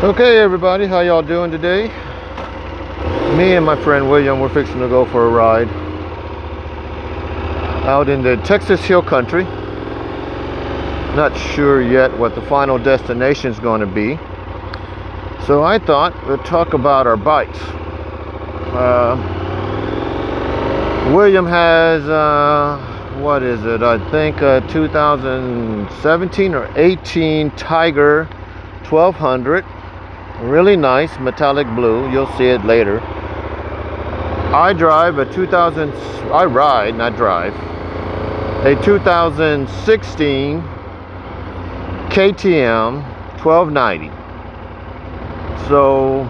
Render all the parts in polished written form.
Okay everybody, how y'all doing today? Me and my friend William, we're fixing to go for a ride out in the Texas Hill Country. Not sure yet what the final destination is going to be. So I thought we'd talk about our bikes. William has, what is it? I think a 2017 or 18 Tiger 1200. Really nice metallic blue. You'll see it later. I drive a 2000. I ride, not drive. A 2016 KTM 1290. So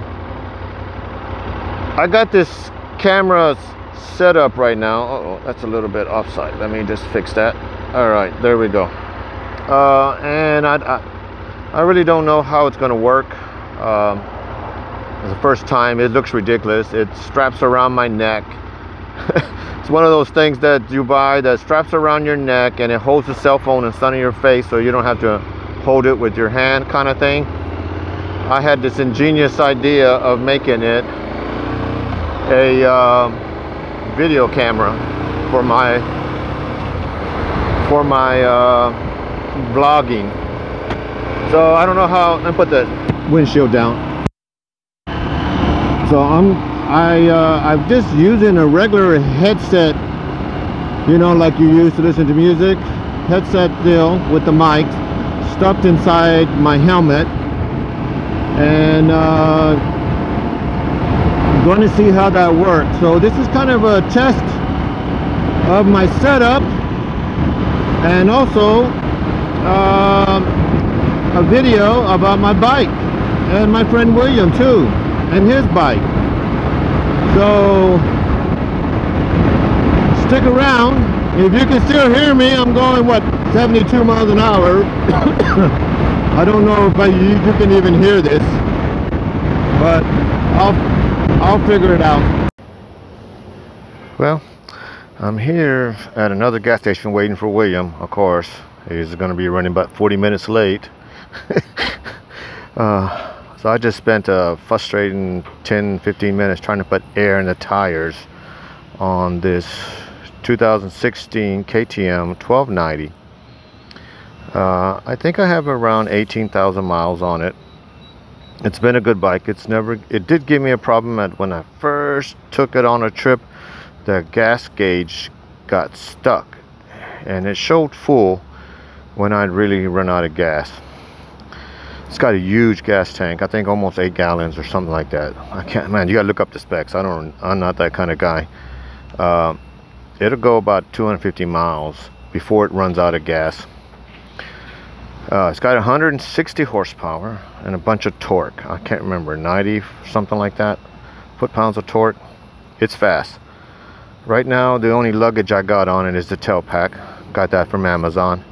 I got this camera set up right now. Uh-oh, that's a little bit offside. Let me just fix that. All right, there we go. And I really don't know how it's going to work. It's the first time. It looks ridiculous. It straps around my neck. It's one of those things that you buy that straps around your neck and it holds the cell phone in front of your face so you don't have to hold it with your hand, kind of thing. I had this ingenious idea of making it a video camera for my vlogging. So I don't know how. Let me put the windshield down. So I'm just using a regular headset, you know, like you use to listen to music. Headset deal with the mic stuffed inside my helmet, and I'm going to see how that works. So this is kind of a test of my setup, and also a video about my bike and my friend William too, and his bike. So stick around. If you can still hear me, I'm going what, 72 miles an hour. I don't know if you can even hear this, but I'll figure it out. Well, I'm here at another gas station waiting for William. Of course, he's going to be running about 40 minutes late. So I just spent a frustrating 10-15 minutes trying to put air in the tires on this 2016 KTM 1290. I think I have around 18,000 miles on it. It's been a good bike. It did give me a problem when I first took it on a trip. The gas gauge got stuck and it showed full when I'd really run out of gas. It's got a huge gas tank. I think almost 8 gallons or something like that. I can't, man, you gotta look up the specs. I'm not that kind of guy. It'll go about 250 miles before it runs out of gas. It's got 160 horsepower and a bunch of torque. I can't remember, 90 something like that foot-pounds of torque. It's fast. Right now the only luggage I got on it is the tail pack. Got that from Amazon.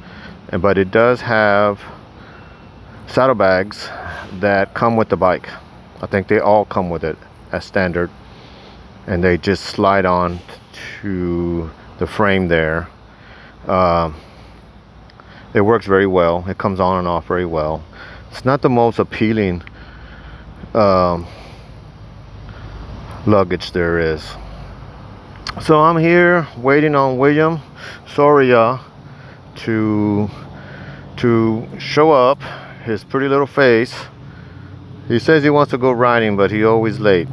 But it does have saddlebags that come with the bike. I think they all come with it as standard, and they just slide on to the frame there. It works very well. It comes on and off very well. It's not the most appealing luggage there is. So I'm here waiting on William Soria to show up. His pretty little face. He says he wants to go riding, but he's always late.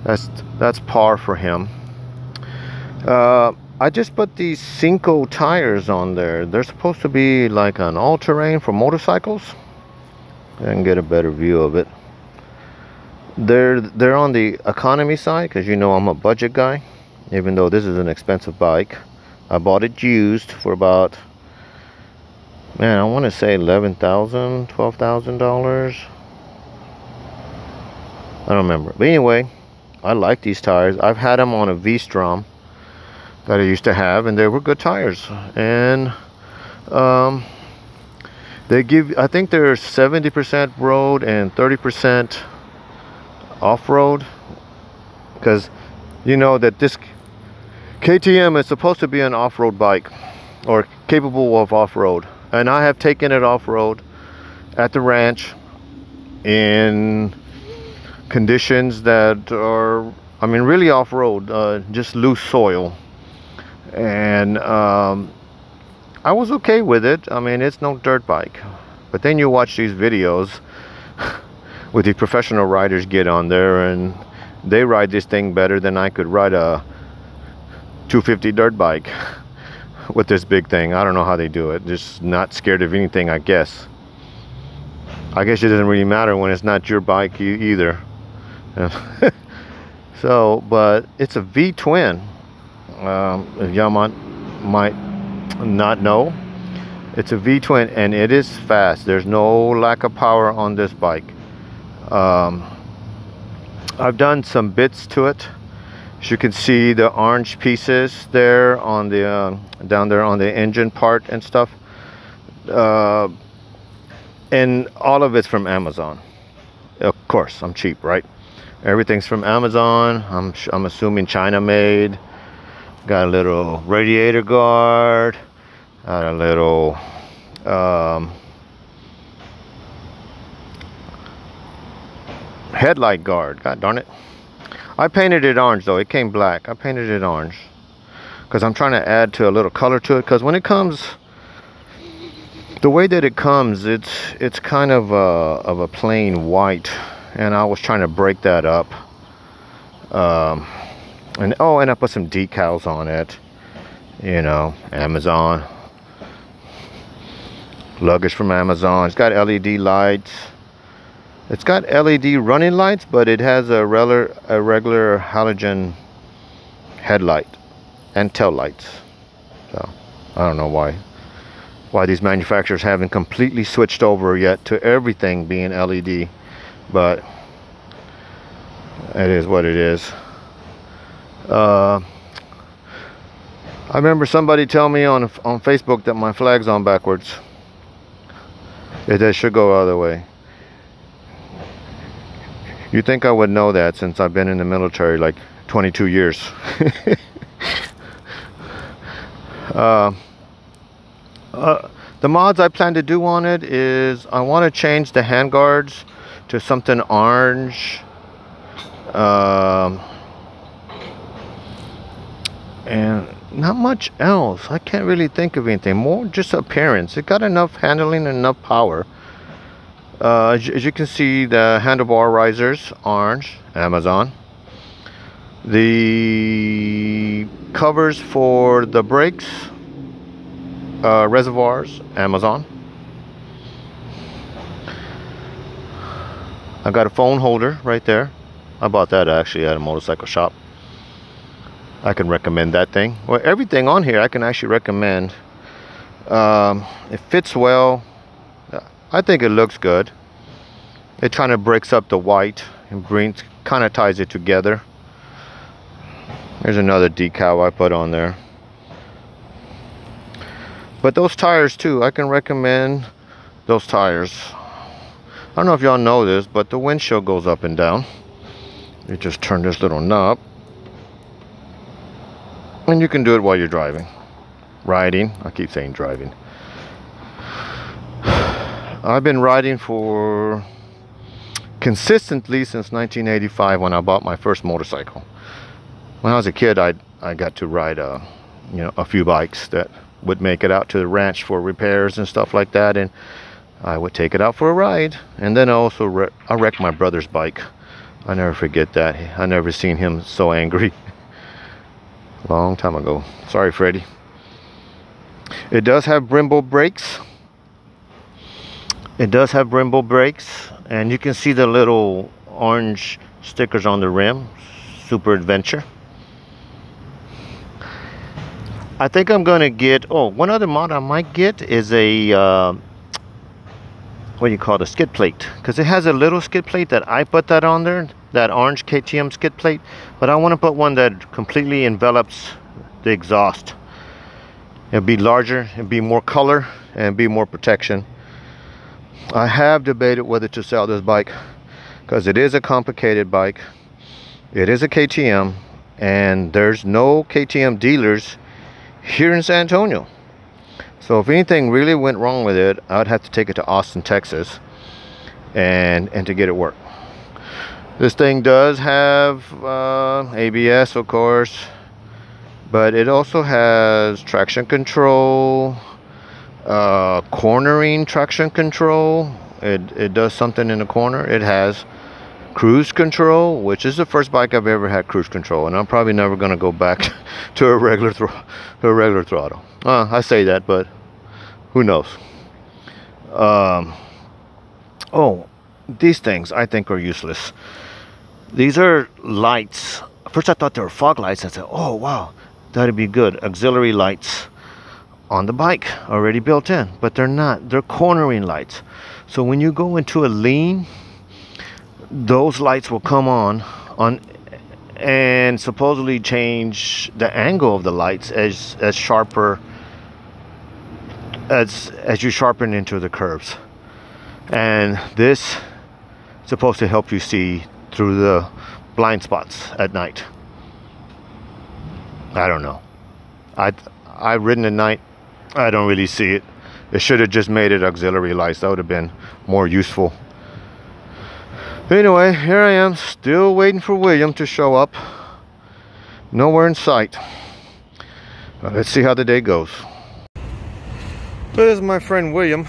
That's par for him. I just put these Cinco tires on there. They're supposed to be like an all-terrain for motorcycles. I can get a better view of it. They're on the economy side, because you know I'm a budget guy. Even though this is an expensive bike, I bought it used for about, man, I want to say $11,000, $12,000. I don't remember. But anyway, I like these tires. I've had them on a V-Strom that I used to have, and they were good tires. And they give, I think they're 70% road and 30% off-road, because you know that this KTM is supposed to be an off-road bike, or capable of off-road. And I have taken it off-road at the ranch in conditions that are, I mean, really off-road, just loose soil. And I was okay with it. I mean, it's no dirt bike. But then you watch these videos with the professional riders get on there, and they ride this thing better than I could ride a 250 dirt bike with this big thing. I don't know how they do it. Just not scared of anything, I guess. I guess it doesn't really matter when it's not your bike either. So, but it's a V-twin. If y'all might not know, it's a V-twin, and it is fast. There's no lack of power on this bike. I've done some bits to it. As you can see, the orange pieces there on the down there on the engine part and stuff, and all of it's from Amazon. Of course, I'm cheap, right? Everything's from Amazon. I'm assuming China made. Got a little radiator guard, got a little headlight guard. God darn it. I painted it orange though. It came black. I painted it orange because I'm trying to add to a little color to it, because when it comes, the way that it comes, it's kind of a plain white, and I was trying to break that up. And I put some decals on it, you know, Amazon, luggage from Amazon. It's got LED lights. It's got LED running lights, but it has a regular halogen headlight and tail lights. So I don't know why these manufacturers haven't completely switched over yet to everything being LED, but it is what it is. I remember somebody telling me on Facebook that my flag's on backwards. It should go other way. You'd think I would know that since I've been in the military like 22 years. The mods I plan to do on it is I want to change the handguards to something orange. And not much else. I can't really think of anything. More just appearance. It got enough handling and enough power. As you can see, the handlebar risers, orange, Amazon. The covers for the brakes, reservoirs, Amazon. I got a phone holder right there. I bought that actually at a motorcycle shop. I can recommend that thing. Well, everything on here I can actually recommend. It fits well. I think it looks good. It kind of breaks up the white and brings, kind of ties it together. There's another decal I put on there. But those tires too, I can recommend those tires. I don't know if y'all know this, but the windshield goes up and down. You just turn this little knob, and you can do it while you're driving. Riding. I keep saying driving. I've been riding for consistently since 1985 when I bought my first motorcycle. When I was a kid, I got to ride a few bikes that would make it out to the ranch for repairs and stuff like that, and I would take it out for a ride. And then I wrecked my brother's bike. I never forget that. I never seen him so angry. Long time ago. Sorry, Freddie. It does have Brembo brakes. It does have Brembo brakes, and you can see the little orange stickers on the rim. Superadventure. I think I'm gonna get, one other mod I might get is a what do you call it, a skid plate, because it has a little skid plate that I put that on there, that orange KTM skid plate, but I want to put one that completely envelops the exhaust. It'll be larger, it'll be more color, and be more protection. I have debated whether to sell this bike because it is a complicated bike. It is a KTM, and there's no KTM dealers here in San Antonio. So if anything really went wrong with it, I'd have to take it to Austin, Texas. and to get it work. This thing does have ABS, of course, but it also has traction control, cornering traction control. It does something in the corner. It has cruise control, which is the first bike I've ever had cruise control, and I'm probably never going to go back to a regular throttle. I say that, but who knows. Oh, these things I think are useless. These are lights. First I thought they were fog lights. I said, oh wow, that'd be good. Auxiliary lights on the bike already built in, but they're not. They're cornering lights. So when you go into a lean, those lights will come on and supposedly change the angle of the lights as sharper as you sharpen into the curves. And this is supposed to help you see through the blind spots at night. I don't know. I've ridden at night. I don't really see it. It should have just made it auxiliary lights. That would have been more useful. Anyway, here I am, still waiting for William to show up. Nowhere in sight. Let's see how the day goes. This is my friend William.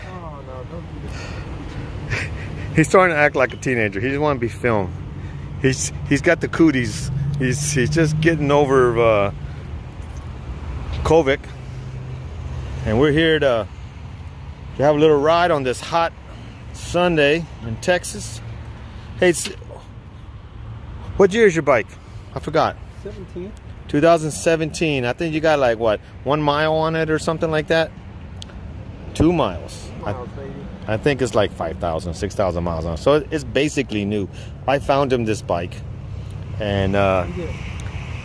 Oh, no, don't do this. He's starting to act like a teenager. He doesn't want to be filmed. He's got the cooties. He's just getting over COVID. And we're here to have a little ride on this hot Sunday in Texas. Hey, what year is your bike? I forgot. 17. 2017. I think you got like what, 1 mile on it or something like that? 2 miles. I think it's like 5,000, 6,000 miles on it. So it's basically new. I found him this bike, and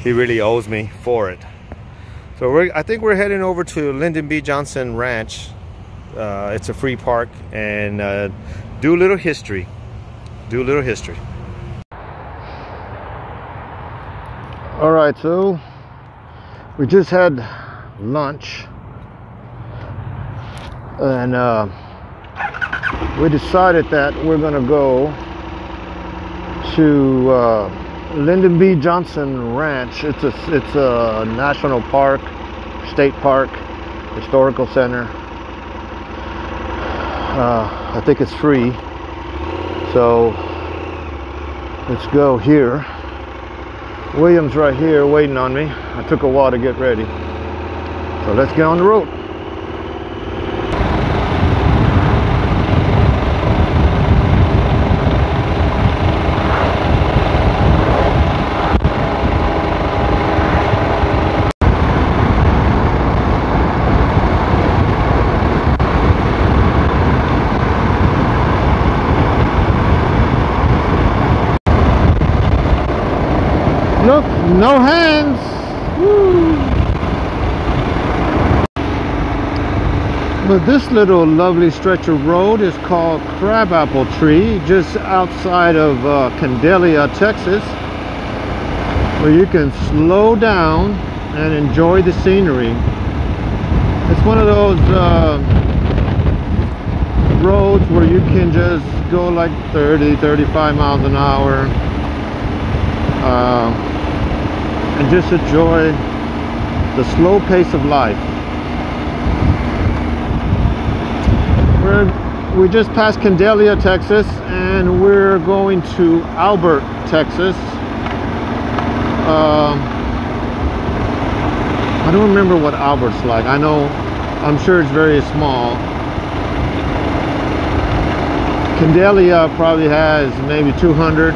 he really owes me for it. So I think we're heading over to Lyndon B. Johnson Ranch. It's a free park, and do a little history. All right, so we just had lunch, and we decided that we're gonna go to Lyndon B. Johnson Ranch. It's a national park, state park, historical center. I think it's free, so let's go here. William's right here waiting on me. I took a while to get ready, so let's get on the road. Look, no hands. Woo. But this little lovely stretch of road is called Crabapple Tree, just outside of Candelia, Texas, where you can slow down and enjoy the scenery. It's one of those roads where you can just go like 30, 35 miles an hour. And just enjoy the slow pace of life. We just passed Candelia, Texas, and we're going to Albert, Texas. I don't remember what Albert's like. I'm sure it's very small. Candelia probably has maybe 200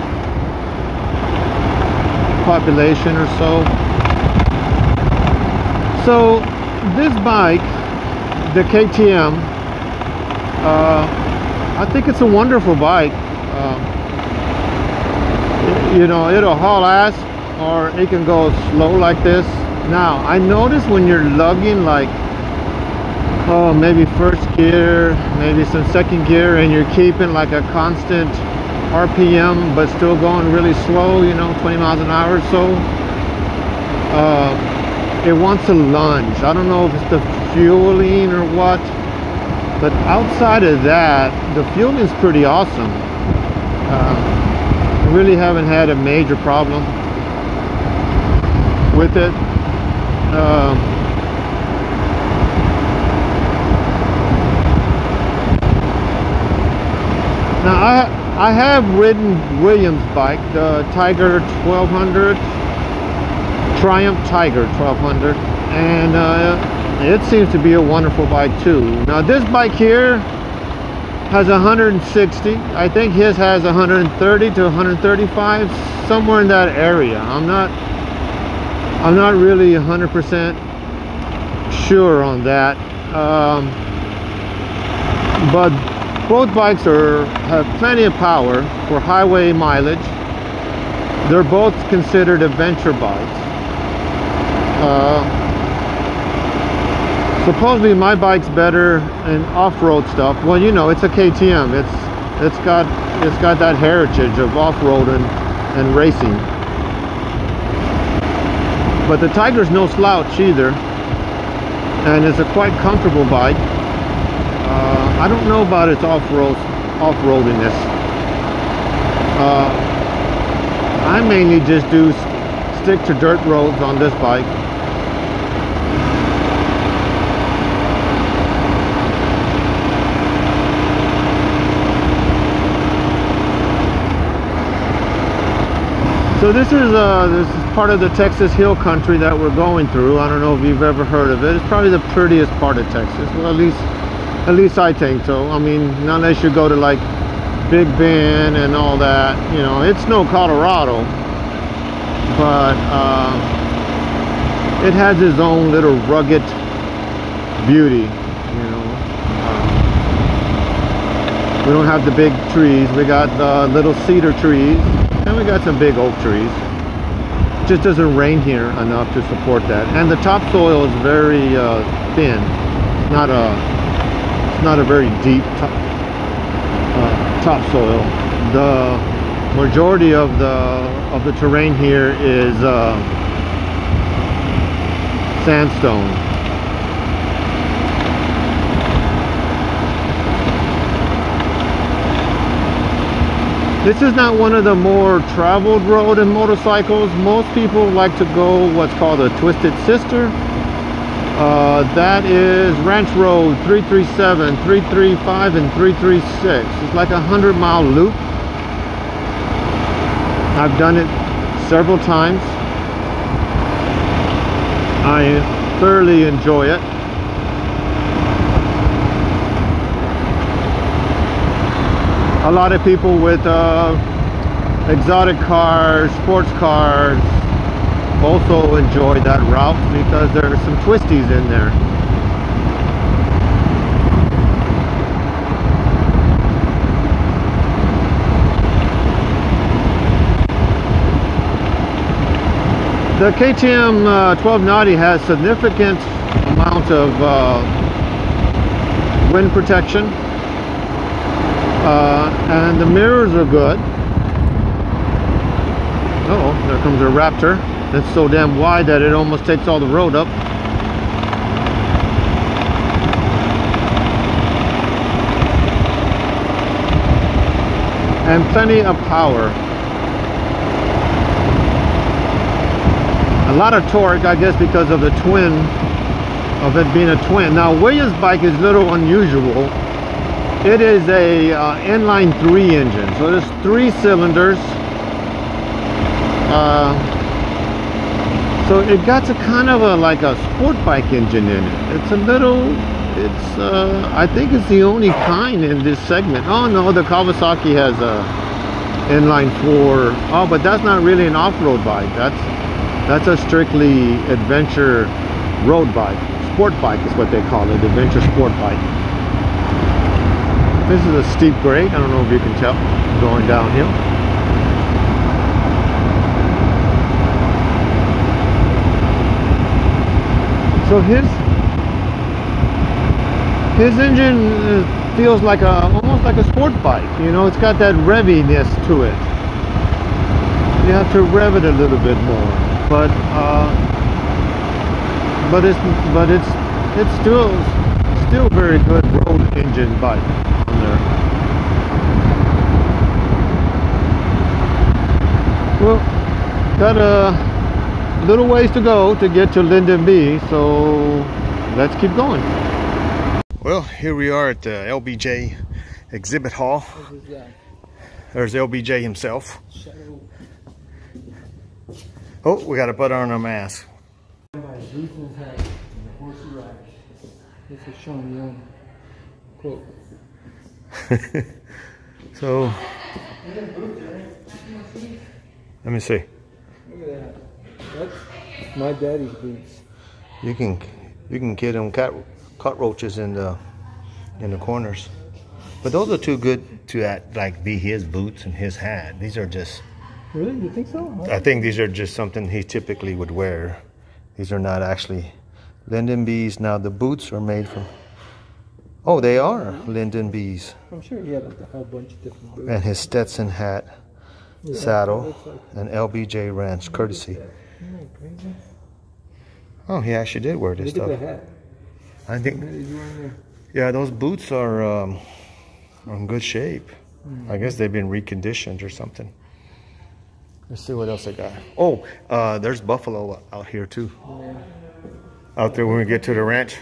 population or so. So this bike, the KTM, I think it's a wonderful bike. You know, it'll haul ass, or it can go slow like this. Now I notice when you're lugging like maybe first gear, maybe some second gear, and you're keeping like a constant RPM but still going really slow, you know, 20 miles an hour or so, it wants a lunge. I don't know if it's the fueling or what, But outside of that, the fueling is pretty awesome. I really haven't had a major problem with it. Now I have ridden Williams' bike, the Tiger 1200, Triumph Tiger 1200, and it seems to be a wonderful bike too. Now this bike here has 160. I think his has 130 to 135, somewhere in that area. I'm not really 100% sure on that, but both bikes have plenty of power for highway mileage. They're both considered adventure bikes. Supposedly my bike's better in off-road stuff. Well, you know, it's a KTM. It's got that heritage of off-road and racing. But the Tiger's no slouch either, and it's a quite comfortable bike. I don't know about its off-roadiness. I mainly just stick to dirt roads on this bike. So this is part of the Texas Hill Country that we're going through. I don't know if you've ever heard of it. It's probably the prettiest part of Texas. Well, at least I think so. I mean, not unless you go to like Big Bend and all that. You know, it's no Colorado, but it has its own little rugged beauty. You know, we don't have the big trees. We got the little cedar trees. And we got some big oak trees. It just doesn't rain here enough to support that. And the topsoil is very thin. It's not a very deep topsoil. The majority of the terrain here is sandstone. This is not one of the more traveled road in motorcycles. Most people like to go what's called a Twisted Sister. That is Ranch Road 337, 335, and 336. It's like a 100-mile loop. I've done it several times. I thoroughly enjoy it. A lot of people with exotic cars, sports cars, also enjoy that route because there are some twisties in there. The KTM 1290 has significant amount of wind protection. And the mirrors are good. Uh-oh, there comes a Raptor. It's so damn wide that it almost takes all the road up. And plenty of power. A lot of torque, I guess, because of the twin, of it being a twin. Now, Williams' bike is a little unusual. It is a inline 3 engine, so there's 3 cylinders. So it got a kind of like a sport bike engine in it. It's a little, I think it's the only kind in this segment. Oh no, the Kawasaki has a inline 4. Oh, but that's not really an off-road bike. That's a strictly adventure road bike. Sport bike is what they call it, adventure sport bike. This is a steep grade. I don't know if you can tell, going downhill. So his engine feels like almost like a sport bike. You know, it's got that reviness to it. You have to rev it a little bit more, but it's still Still very good road engine bike on there. Well, got a little ways to go to get to Linden B, so let's keep going. Well, here we are at the LBJ exhibit hall. There's LBJ himself. Oh, we got to put on our mask. This is Sean Young quote. So, let me see. Look at that. That's my daddy's boots. You can get them cockroaches in the corners, but those are too good to be his boots and his hat. These are just. Really? You think so? I think these are just something he typically would wear. These are not actually Linden B's. Now the boots are made from. Oh, they are Linden B's. I'm sure he had a whole bunch of different boots. And his Stetson hat, saddle, and LBJ Ranch courtesy. Isn't that crazy? Oh, he actually did wear this stuff. Look at the hat. I think. Yeah, those boots are in good shape. I guess they've been reconditioned or something. Let's see what else I got. Oh, there's buffalo out here too. Yeah. Out there when we get to the ranch.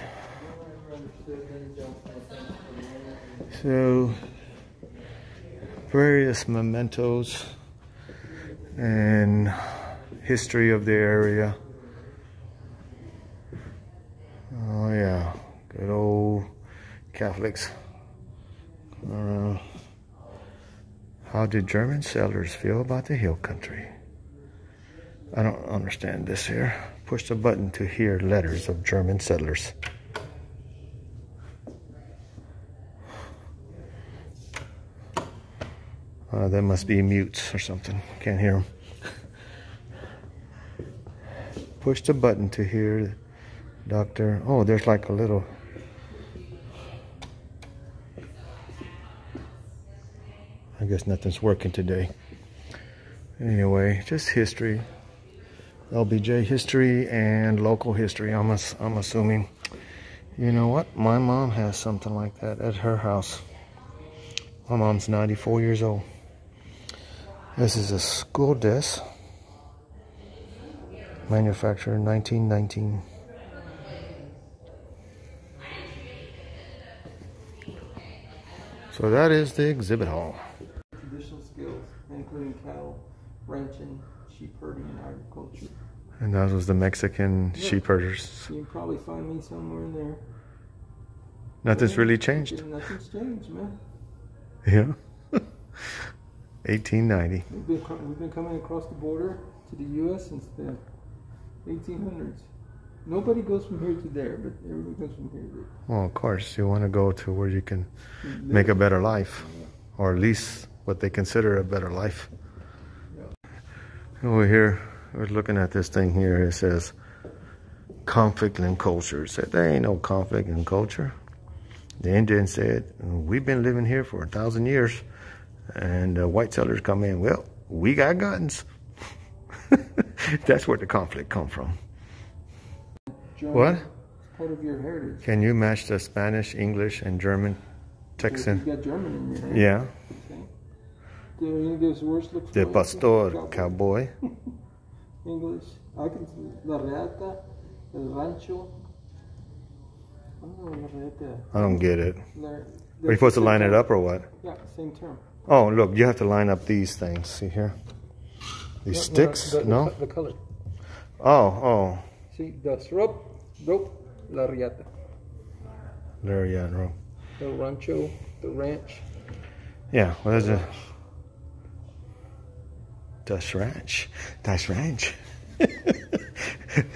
So, various mementos and history of the area. Oh yeah, good old Catholics. How did German settlers feel about the hill country? I don't understand this here. Push the button to hear letters of German settlers. They must be mutes or something. Can't hear them. Push the button to hear Doctor. Oh, there's like a little. I guess nothing's working today. Anyway, just history. LBJ history and local history. I'm assuming. You know what? My mom has something like that at her house. My mom's 94 years old. This is a school desk. Manufactured in 1919. So that is the exhibit hall. Traditional skills, including cattle, ranching, sheep herding, and agriculture. And that was the Mexican sheep herders. You can probably find me somewhere in there. Nothing's really changed. Nothing's changed, man. Yeah. 1890. We've been coming across the border to the U.S. since the 1800s. Nobody goes from here to there, but everybody goes from here to there. Well, of course, you want to go to where you can make a better life, or at least what they consider a better life. Over here, we're looking at this thing here. It says conflict and culture. It said there ain't no conflict in culture. The Indian said, we've been living here for 1,000 years, and white settlers come in. Well, we got guns. That's where the conflict come from. German, What? Part of your heritage. Can you match the Spanish, English, and German Texan? You got German in your head. Yeah. Okay. Do any of those words look De familiar? pastor, cowboy. English. I can see La Reata, El Rancho. I don't know La Reata. I don't get it. Are Are you supposed to line it up or what? Yeah, same term. Oh, look, you have to line up these things. See here? These sticks? No? The color. Oh. See, the rope, La Riata. There, yeah, no. The Rancho, the ranch. Yeah, what is it? Das Ranch. Das Ranch.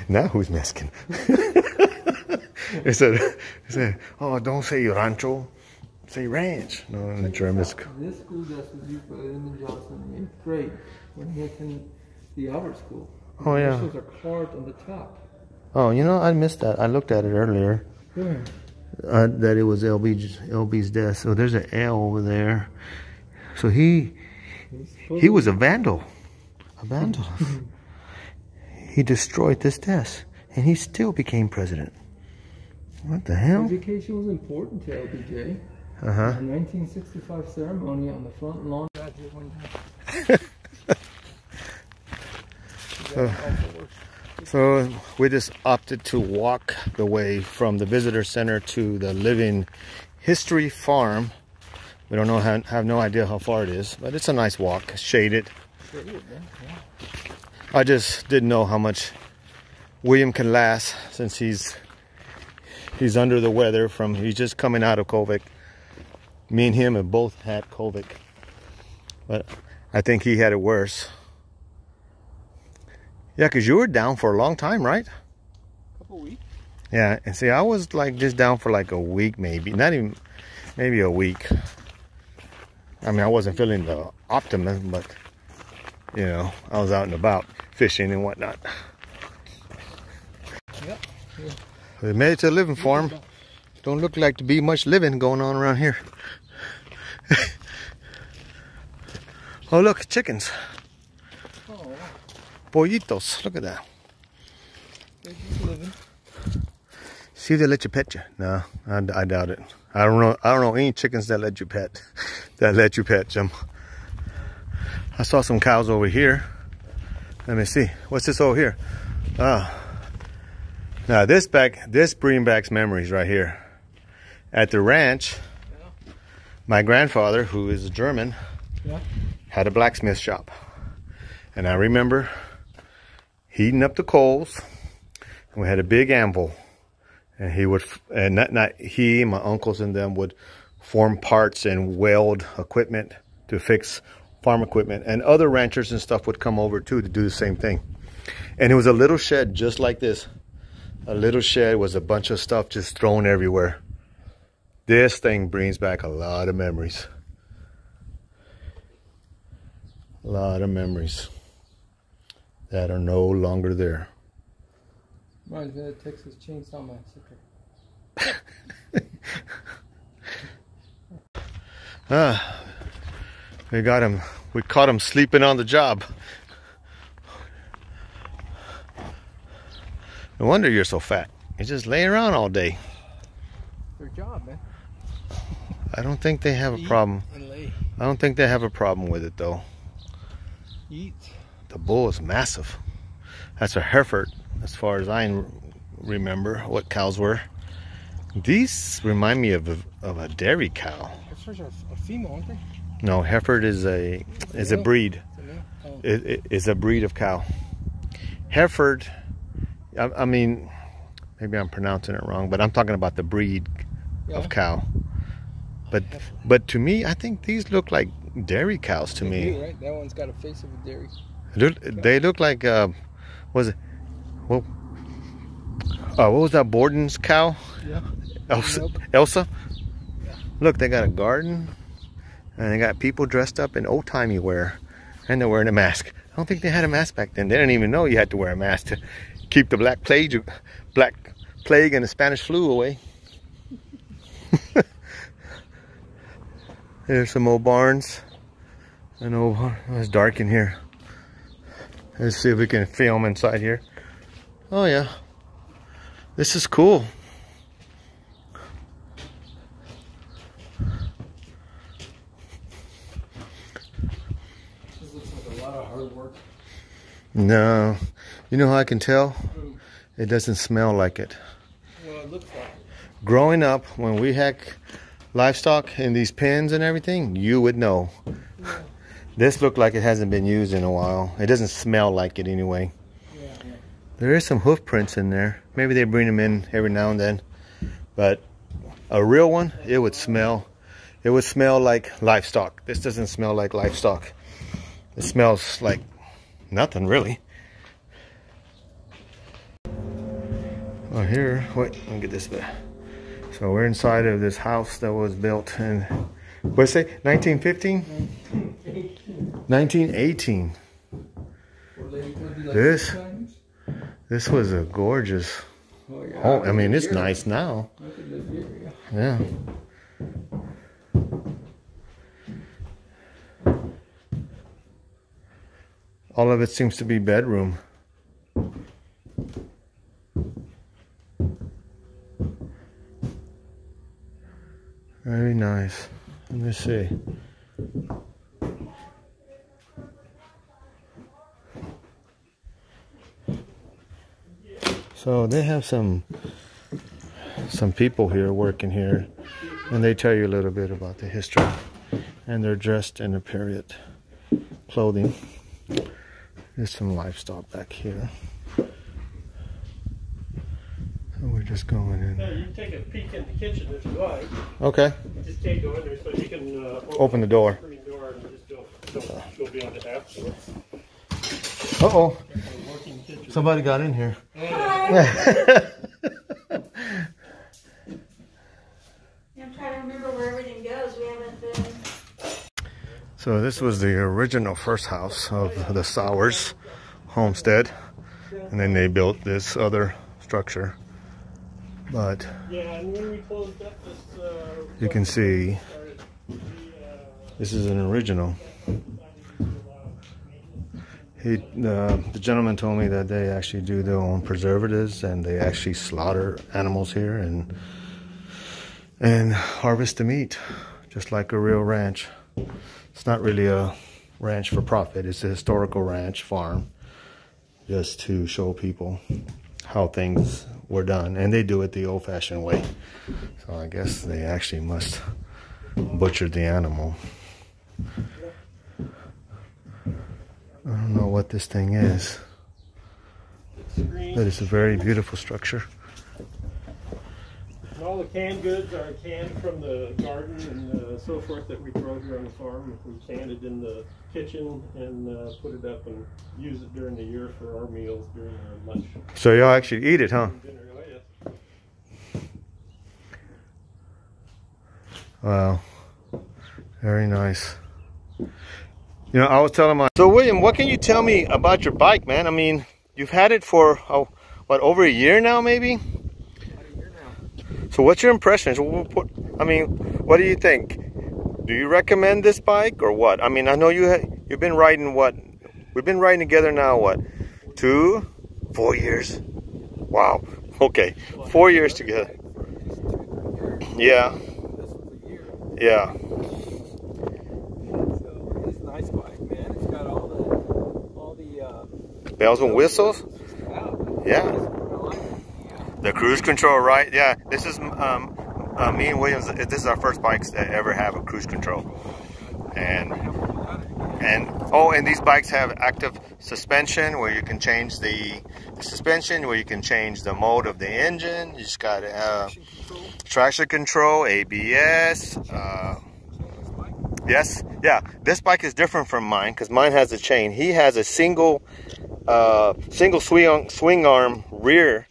Now who's Mexican? It said, oh, don't say rancho, say ranch. No, in the German. This school desk was used by Lyndon Johnson in 8th grade when he attended the Albert School. Oh, yeah. The initials are carved on the top. Oh, you know, I missed that. I looked at it earlier. Where? That it was LB's desk. So there's an L over there. So he was a vandal. A vandal. He destroyed this desk, and he still became president. What the hell? Education was important to LBJ. Uh-huh. The 1965 ceremony on the front lawn. So we just opted to walk the way from the visitor center to the living history farm. We don't know, have no idea how far it is, but it's a nice walk, shaded. I just didn't know how much William can last, since he's under the weather he's just coming out of COVID. Me and him have both had COVID, but I think he had it worse. Yeah, because you were down for a long time, right? Couple weeks. Yeah, and see, I was like just down for like a week, maybe. Not even, maybe a week. I mean, I wasn't feeling the optimism, but, you know, I was out and about fishing and whatnot. Yep. Yeah. We made it to the living farm. Don't look like to be much living going on around here. Oh, look, chickens. Oh. Pollitos, look at that. They're just living. See if they let you pet you. No, I doubt it. I don't know any chickens that let you pet them. I saw some cows over here. Let me see. What's this over here? Now this brings back memories right here. At the ranch, my grandfather, who is a German, had a blacksmith shop. And I remember heating up the coals, and we had a big anvil. And he would, and not he, my uncles and them would form parts and weld equipment to fix farm equipment. And other ranchers and stuff would come over too to do the same thing. And it was a little shed just like this. A little shed was a bunch of stuff just thrown everywhere. This thing brings back a lot of memories. A lot of memories that are no longer there. Reminds me of the Texas Chainsaw Massacre. We got him. We caught him sleeping on the job. No wonder you're so fat. You just lay around all day. Their job, man. I don't think they have a problem. I don't think they have a problem with it though. Eat. The bull is massive. That's a Hereford, as far as I remember what cows were. These remind me of a dairy cow. Herefords are a female, aren't they? No, Hereford is a breed. It is a breed of cow. Hereford, I mean, maybe I'm pronouncing it wrong, but I'm talking about the breed of cow. But to me, I think these look like dairy cows to me. Do, right? That one's got a face of a dairy. They look like was it? Well, what was that? Borden's cow? Yeah. Elsa. Yeah. Look, they got a garden, and they got people dressed up in old-timey wear, and they're wearing a mask. I don't think they had a mask back then. They didn't even know you had to wear a mask to keep the black plague and the Spanish flu away. There's some old barns. It's dark in here. Let's see if we can film inside here. Oh yeah, this is cool. This looks like a lot of hard work. No, you know how I can tell? It doesn't smell like it. Well, it looks like it. Growing up, when we had livestock in these pens and everything, you would know. Yeah. This looked like it hasn't been used in a while. It doesn't smell like it anyway. Yeah. There is some hoof prints in there. Maybe they bring them in every now and then. But a real one, it would smell. It would smell like livestock. This doesn't smell like livestock. It smells like nothing really. Oh, here, wait, let me get this back. So we're inside of this house that was built in, what'd it say, 1915? 1918. This was a gorgeous home. I mean, it's nice now. Yeah. All of it seems to be bedroom. nice. Let me see. So they have some people here working here, and they tell you a little bit about the history, and they're dressed in a period clothing. There's some livestock back here. So we're just going in. Yeah, you can take a peek in the kitchen if you like. Okay. Just can't go in there, so you can Open the door. and just go beyond the half door. Uh-oh. Somebody got in here. Hi. I'm trying to remember where everything goes. We haven't been. So this was the original first house of the Sowers homestead, and then they built this other structure. But Yeah, and when we closed up this, you can see this is an original. The gentleman told me that they actually do their own preservatives, and they actually slaughter animals here and harvest the meat, just like a real ranch. It's not really a ranch for profit. It's a historical ranch farm, just to show people how things were done, and they do it the old-fashioned way. So I guess they actually must butcher the animal. I don't know what this thing is, but it's a very beautiful structure. and all the canned goods are canned from the garden and so forth that we grow here on the farm. We can it in the kitchen and put it up and use it during the year for our meals during our lunch. So y'all actually eat it, huh? Dinner, oh, yes. Wow, very nice. You know, I was telling my... So William, what can you tell me about your bike, man? I mean, you've had it for, what, over a year now, maybe? About a year now. So what's your impressions? I mean, what do you think? Do you recommend this bike or what? I mean, I know you've been riding what? We've been riding together now, what? 4 years? Wow. Okay, 4 years together. Yeah. This was a year. Yeah. So it's a nice bike, man. It's got all the Bells and whistles? Yeah. The cruise control, right? Yeah. This is me and Williams. This is our first bikes that ever have a cruise control, and these bikes have active suspension where you can change the suspension, where you can change the mode of the engine. You just got traction control, ABS. Yes, yeah. This bike is different from mine because mine has a chain. He has a single swing arm rear,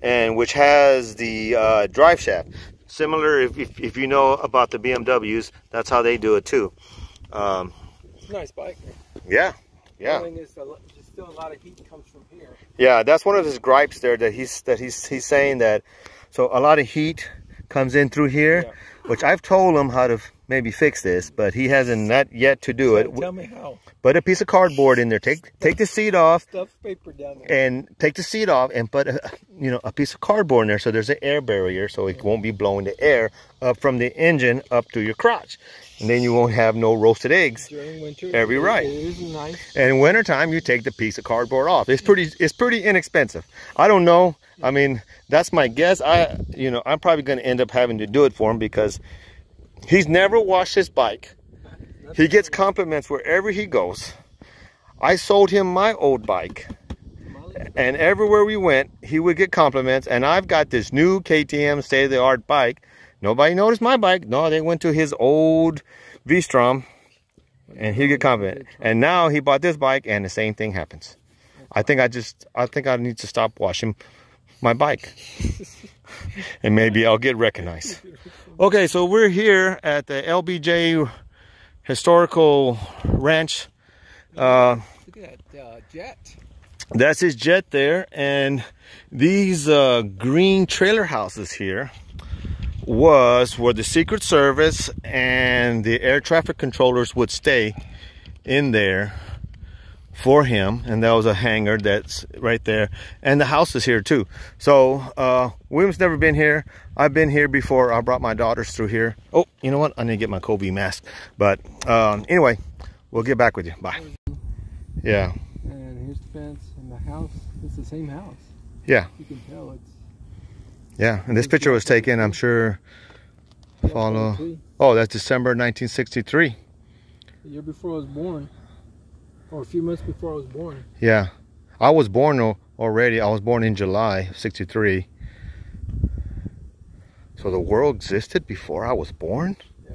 and which has the drive shaft. Similar, if you know about the BMWs, that's how they do it too. It's a nice bike. Yeah, yeah. The thing is, still a lot of heat comes from here. Yeah, that's one of his gripes there, that he's saying that. So a lot of heat comes in through here, yeah. Which I've told him how to maybe fix this, but he hasn't yet to do it. Tell me how. Put a piece of cardboard in there. Take the seat off. Stuff paper down there. And take the seat off and put a piece of cardboard in there, so there's an air barrier, so it won't be blowing the air up from the engine up to your crotch, and then you won't have no roasted eggs during winter. every ride. It is nice. And in wintertime, you take the piece of cardboard off. It's pretty inexpensive. I don't know. I mean, that's my guess. I'm probably going to end up having to do it for him because he's never washed his bike. He gets compliments wherever he goes. I sold him my old bike, and everywhere we went, he would get compliments. And I've got this new KTM state-of-the-art bike. Nobody noticed my bike. No, they went to his old V-Strom, and he get complimented. And now he bought this bike, and the same thing happens. I think I need to stop washing my bike, and maybe I'll get recognized. Okay, so we're here at the LBJ Historical Ranch. Look at that jet. That's his jet there, and these green trailer houses here was where the Secret Service and the air traffic controllers would stay in there for him, and there was a hangar that's right there, and the house is here too. So William's never been here. I've been here before. I brought my daughters through here. Oh, you know what? I need to get my Kobe mask. But anyway, we'll get back with you. Bye. Yeah. And here's the fence and the house. It's the same house. Yeah. You can tell it's. Yeah, and this picture was taken, I'm sure. Follow. Oh, that's December 1963. The year before I was born. Or a few months before I was born. Yeah, I was born already. I was born in July of '63. So the world existed before I was born? Yeah.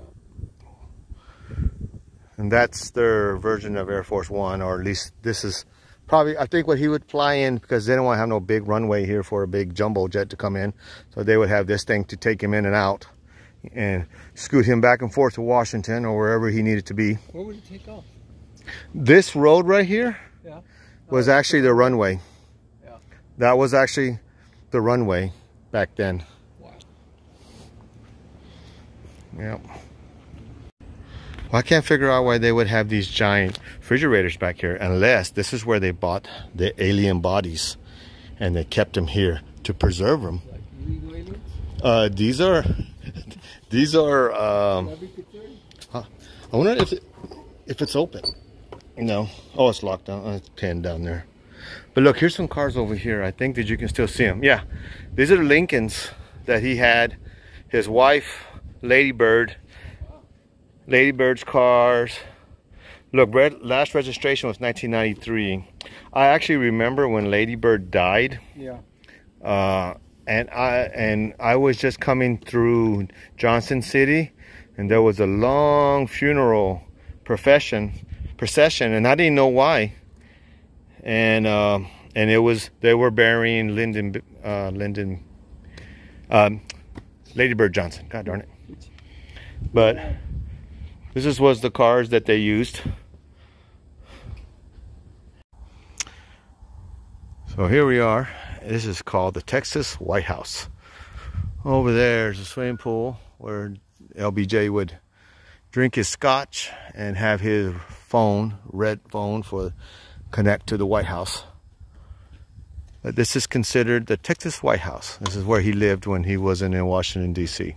And that's their version of Air Force One, or at least this is probably, I think, what he would fly in, because they don't want to have no big runway here for a big jumbo jet to come in. So they would have this thing to take him in and out and scoot him back and forth to Washington or wherever he needed to be. Where would it take off? This road right here was actually the runway. Yeah. That was actually the runway back then. Wow. Yep. Well, I can't figure out why they would have these giant refrigerators back here, unless this is where they bought the alien bodies and they kept them here to preserve them. Like illegal aliens? These are Huh? I wonder if it's open. No. Oh, it's locked down. It's pinned down there. But look, here's some cars over here. I think that you can still see them. Yeah, these are the Lincolns that he had. His wife, Lady Bird. Lady Bird's cars. Look, last registration was 1993. I actually remember when Lady Bird died. Yeah. And I was just coming through Johnson City, and there was a long funeral procession, and I didn't know why. And it was, they were burying Lady Bird Johnson. God darn it. But this was the cars that they used. So here we are. This is called the Texas White House. Over there's a swimming pool where LBJ would drink his scotch and have his phone, red phone, for connect to the White House. But this is considered the Texas White House. This is where he lived when he wasn't in Washington, D.C.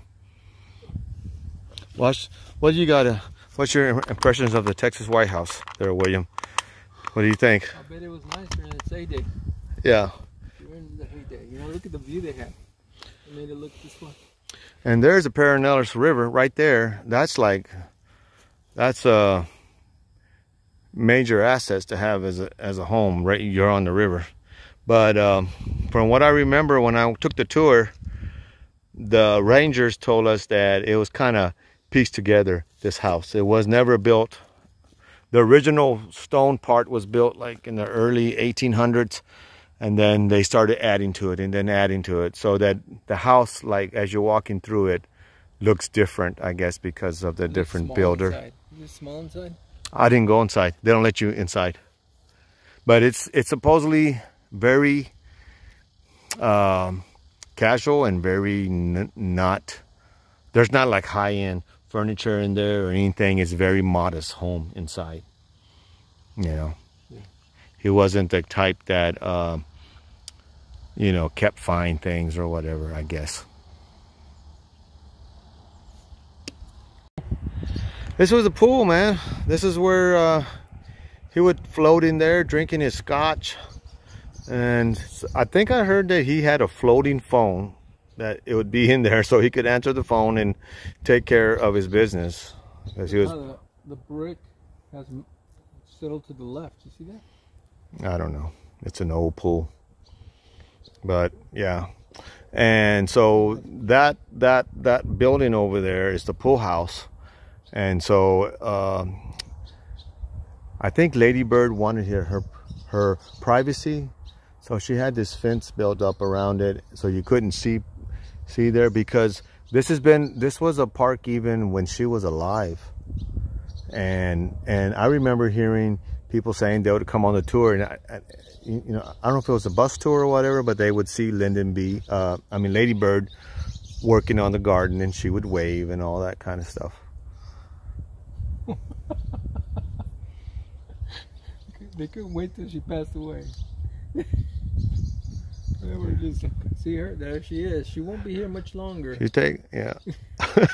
What do you got? What's your impressions of the Texas White House there, William? What do you think? I bet it was nice during its heyday. Yeah. During the heyday. You know, look at the view they had. They made it look this way. And there's a Paranellis River right there. That's a major assets to have as a home. Right, you're on the river. But from what I remember when I took the tour, the rangers told us that it was kind of pieced together, this house. It was never built. The original stone part was built like in the early 1800s, and then they started adding to it and then adding to it, so that the house, like as you're walking through it, looks different, I guess, because of the different builder. Inside. Is it small inside? I didn't go inside. They don't let you inside. But it's supposedly very casual and very not, there's not like high-end furniture in there or anything. It's very modest home inside, you know. Yeah. He wasn't the type that you know, kept fine things or whatever, I guess. This was the pool, man. This is where he would float in there drinking his scotch. And I think I heard that he had a floating phone, that it would be in there so he could answer the phone and take care of his business. As he was, the brick has settled to the left. You see that? I don't know. It's an old pool. But yeah. And so that building over there is the pool house. And so I think Lady Bird wanted her privacy. So she had this fence built up around it so you couldn't see there, because this was a park even when she was alive. And I remember hearing people saying they would come on the tour, and you know, I don't know if it was a bus tour or whatever, but they would see Lady Bird working on the garden, and she would wave and all that kind of stuff. They couldn't wait till she passed away. They were just, see her? There she is. She won't be here much longer. You take, yeah.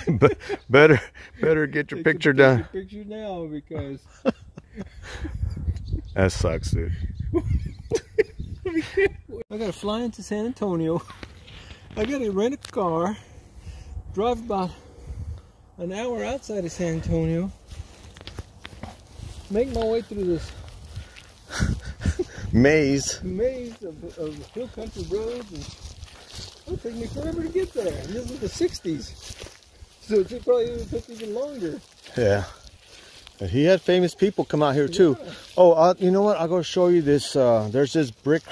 But better get your picture done. Take your picture now because that sucks, dude. I gotta fly into San Antonio. I gotta rent a car, drive about an hour outside of San Antonio, make my way through this maze of hill country roads, and it'll take me forever to get there. And this is the 60s, so it probably took even longer. Yeah. He had famous people come out here too. Yeah. Oh, you know what? I'll go show you this. There's this brick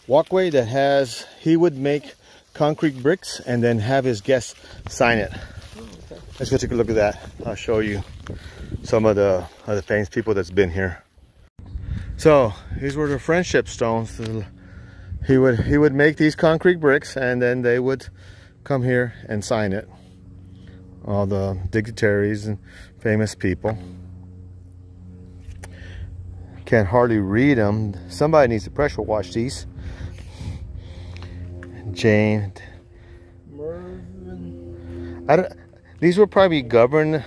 walkway that has, he would make concrete bricks and then have his guests sign it. Oh, okay. Let's go take a look at that. I'll show you some of the famous people that's been here. So these were the friendship stones. He would make these concrete bricks and then they would come here and sign it. All the dignitaries and famous people. Can't hardly read them. Somebody needs to pressure wash these. Jane. Mervyn. These were probably governed.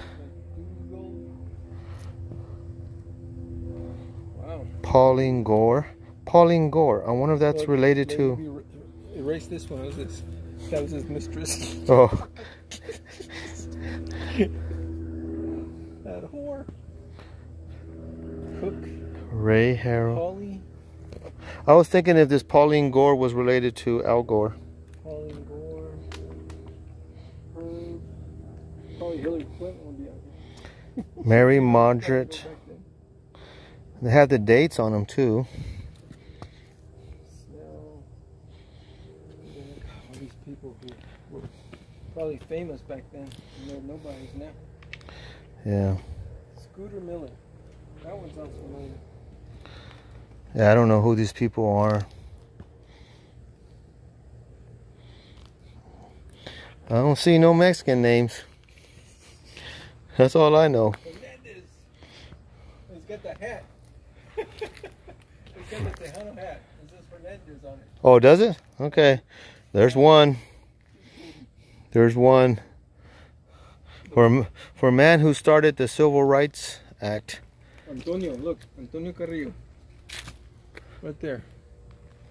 Wow. Pauline Gore. Pauline Gore. I wonder if that's related to. Erase this one. What was this? That was his mistress. Oh. That whore. Cook. Ray Harrell. Pauline. I was thinking if this Pauline Gore was related to Al Gore. Pauline Gore. Probably Hillary Clinton would be out here. Mary Margaret. They had the dates on them too. Snell. All these people who were probably famous back then. And nobody's now. Yeah. Scooter Miller. That one sounds familiar. Yeah, I don't know who these people are. I don't see no Mexican names. That's all I know. Hernandez. He's got the hat. He's got the Tejano hat. It says Hernandez on it. Oh, does it? Okay. There's one. There's one. For a man who started the Civil Rights Act. Antonio, look. Antonio Carrillo. Right there.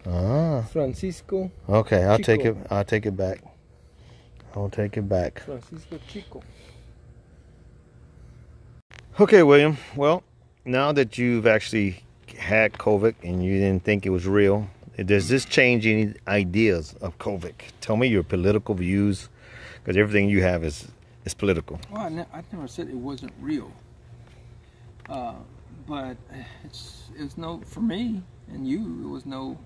Ah. Francisco. Okay, I'll take Chico. it. I'll take it back. I'll take it back. Francisco Chico. Okay, William. Well, now that you've actually had COVID and you didn't think it was real, does this change any ideas of COVID? Tell me your political views, because everything you have is political. Well, I never said it wasn't real. But it was no, for me and you, it was no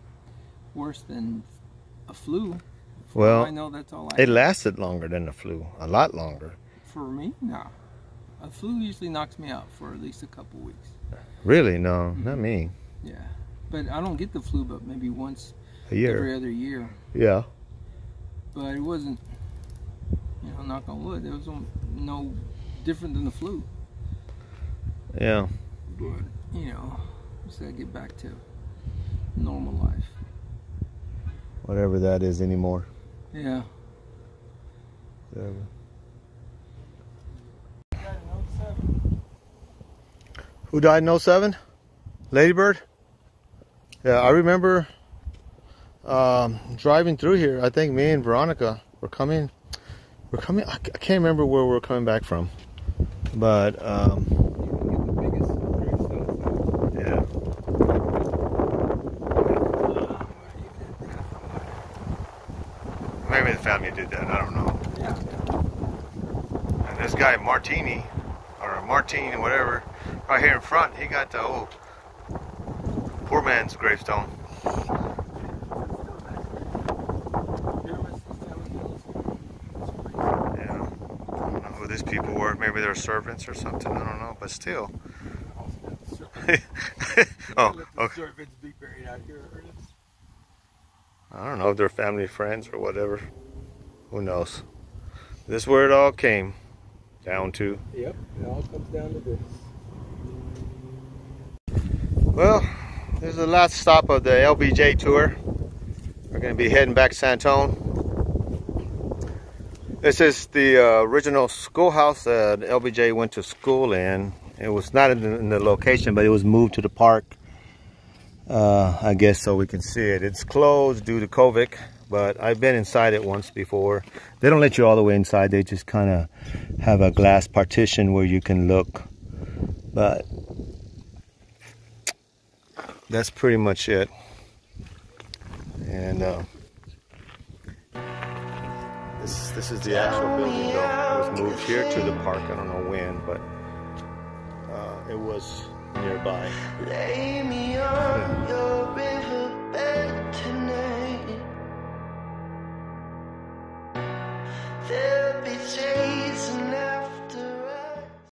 worse than a flu. Well, I know that's all it lasted longer than the flu, a lot longer. For me, no. A flu usually knocks me out for at least a couple weeks. Really? No, not me. Yeah, but I don't get the flu, but maybe once A year. every other year. Yeah. But it wasn't, knock on wood, it was no different than the flu. Yeah. But, just gotta get back to normal life. Whatever that is anymore. Yeah. Whatever. Who died in 07? Ladybird? Yeah, I remember driving through here. I think me and Veronica were coming. I can't remember where we're coming back from. But yeah. Maybe the family did that, I don't know. Yeah. And this guy Martini, or Martine, whatever, right here in front, he got the old poor man's gravestone. Yeah, I don't know who these people were. Maybe they're servants or something. I don't know, but still. Oh, okay. Servants be buried out here. I don't know if they're family, friends, or whatever. Who knows? This is where it all came down to. Yep, it all comes down to this. Well, this is the last stop of the LBJ tour. We're going to be heading back to San Antonio. This is the original schoolhouse that LBJ went to school in. It was not in the location, but it was moved to the park, I guess, so we can see it. It's closed due to COVID, but I've been inside it once before. They don't let you all the way inside. They just kind of have a glass partition where you can look. But that's pretty much it. And this is the actual building though. It was moved here to the park. I don't know when, but it was nearby.